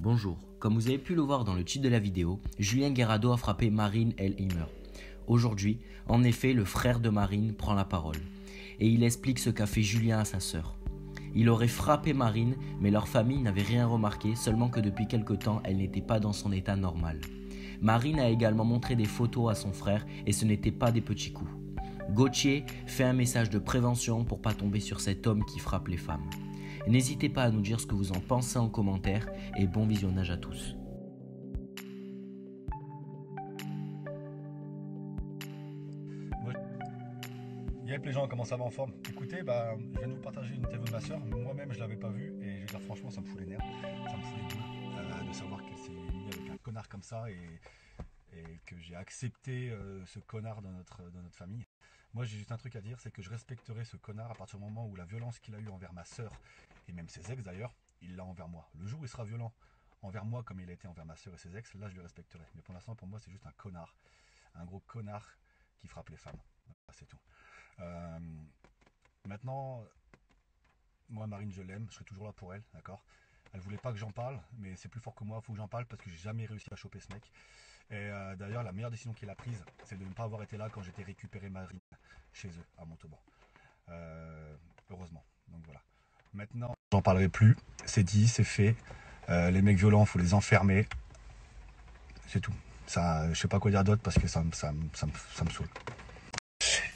Bonjour, comme vous avez pu le voir dans le titre de la vidéo, Julien Guerrado a frappé Marine Elheimer. Aujourd'hui, en effet, le frère de Marine prend la parole et il explique ce qu'a fait Julien à sa sœur. Il aurait frappé Marine, mais leur famille n'avait rien remarqué, seulement que depuis quelque temps, elle n'était pas dans son état normal. Marine a également montré des photos à son frère et ce n'étaient pas des petits coups. Gauthier fait un message de prévention pour pas tomber sur cet homme qui frappe les femmes. N'hésitez pas à nous dire ce que vous en pensez en commentaire et bon visionnage à tous. Yep, les gens, comment ça va en forme? Écoutez, je viens de vous partager une interview de ma soeur. Moi-même, je l'avais pas vue et je veux dire, franchement, ça me fout les nerfs. Ça me fout les boules de savoir qu'elle s'est mise avec un connard comme ça et que j'ai accepté ce connard dans notre famille. Moi, j'ai juste un truc à dire, c'est que je respecterai ce connard à partir du moment où la violence qu'il a eue envers ma soeur et même ses ex d'ailleurs, il l'a envers moi. Le jour où il sera violent envers moi comme il a été envers ma soeur et ses ex, là, je le respecterai. Mais pour l'instant, pour moi, c'est juste un connard. Un gros connard qui frappe les femmes. Voilà, c'est tout. Maintenant, moi Marine je l'aime, je serai toujours là pour elle, d'accord. Elle voulait pas que j'en parle, mais c'est plus fort que moi, il faut que j'en parle parce que j'ai jamais réussi à choper ce mec. Et d'ailleurs la meilleure décision qu'il a prise, c'est de ne pas avoir été là quand j'étais récupéré Marine chez eux à Montauban. Heureusement, donc voilà. Maintenant, j'en parlerai plus, c'est dit, c'est fait. Les mecs violents, faut les enfermer. C'est tout. Ça, je sais pas quoi dire d'autre parce que ça me saoule.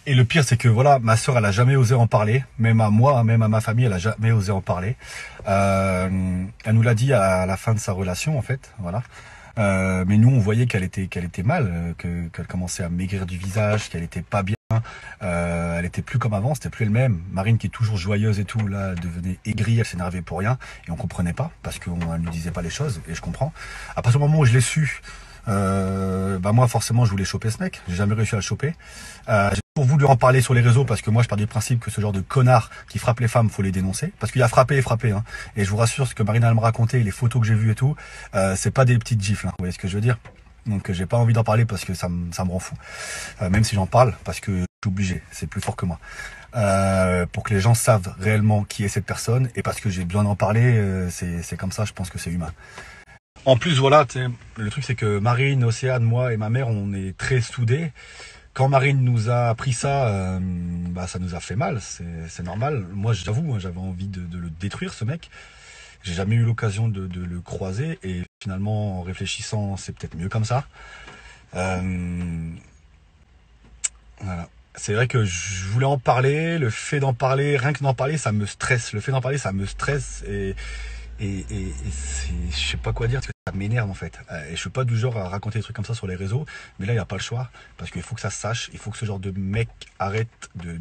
Et le pire, c'est que voilà, ma soeur, elle a jamais osé en parler, même à moi, même à ma famille, elle a jamais osé en parler. Elle nous l'a dit à la fin de sa relation, en fait, voilà. Mais nous, on voyait qu'elle était mal, qu'elle commençait à maigrir du visage, qu'elle était pas bien. Elle était plus comme avant, c'était plus elle-même. Marine, qui est toujours joyeuse et tout, là, elle devenait aigrie, elle s'énervait pour rien, et on comprenait pas parce qu'on ne lui disait pas les choses, et je comprends. À partir du moment où je l'ai su. Moi forcément je voulais choper ce mec, j'ai jamais réussi à le choper. J'ai toujours voulu en parler sur les réseaux parce que moi je pars du principe que ce genre de connard qui frappe les femmes, faut les dénoncer, parce qu'il y a frappé et frappé, hein. Et je vous rassure, ce que Marine elle me racontait, les photos que j'ai vues et tout, c'est pas des petites gifles, hein. Vous voyez ce que je veux dire? Donc j'ai pas envie d'en parler parce que ça me rend fou, même si j'en parle parce que je suis obligé, c'est plus fort que moi. Pour que les gens savent réellement qui est cette personne, et parce que j'ai besoin d'en parler, c'est comme ça, je pense que c'est humain. En plus, voilà, le truc c'est que Marine, Océane, moi et ma mère, on est très soudés. Quand Marine nous a appris ça, ça nous a fait mal, c'est normal. Moi, j'avoue, j'avais envie de le détruire, ce mec. J'ai jamais eu l'occasion de le croiser, et finalement, en réfléchissant, c'est peut-être mieux comme ça. Voilà. C'est vrai que je voulais en parler, le fait d'en parler, rien que d'en parler, ça me stresse. Le fait d'en parler, ça me stresse, et je sais pas quoi dire parce que ça m'énerve en fait. Et je suis pas du genre à raconter des trucs comme ça sur les réseaux, mais là il n'y a pas le choix parce qu'il faut que ça se sache, il faut que ce genre de mec arrête de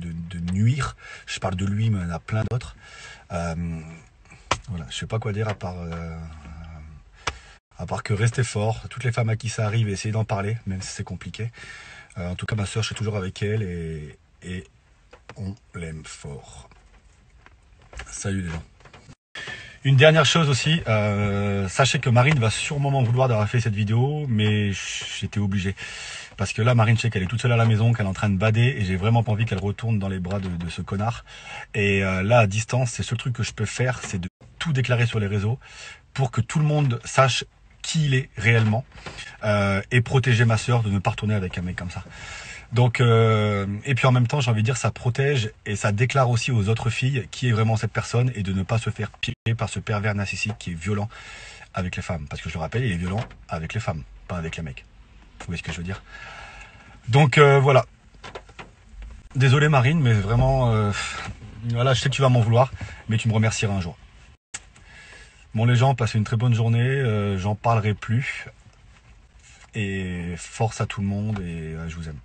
nuire. Je parle de lui, mais il y en a plein d'autres. Voilà, je sais pas quoi dire à part que rester fort. Toutes les femmes à qui ça arrive, essayer d'en parler, même si c'est compliqué. En tout cas, ma soeur, je suis toujours avec elle et on l'aime fort. Salut les gens. Une dernière chose aussi, sachez que Marine va sûrement m'en vouloir d'avoir fait cette vidéo, mais j'étais obligé. Parce que là, Marine, je sais qu'elle est toute seule à la maison, qu'elle est en train de bader, et j'ai vraiment pas envie qu'elle retourne dans les bras de ce connard. Et là, à distance, c'est le seul truc que je peux faire, c'est de tout déclarer sur les réseaux, pour que tout le monde sache qui il est réellement, et protéger ma soeur de ne pas retourner avec un mec comme ça. Donc, et puis en même temps, j'ai envie de dire, ça protège et ça déclare aussi aux autres filles qui est vraiment cette personne, et de ne pas se faire piquer par ce pervers narcissique qui est violent avec les femmes. Parce que je le rappelle, il est violent avec les femmes, pas avec les mecs. Vous voyez ce que je veux dire? Donc voilà. Désolé Marine, mais vraiment, voilà, je sais que tu vas m'en vouloir, mais tu me remercieras un jour. Bon les gens, passez une très bonne journée, j'en parlerai plus. Et force à tout le monde, et je vous aime.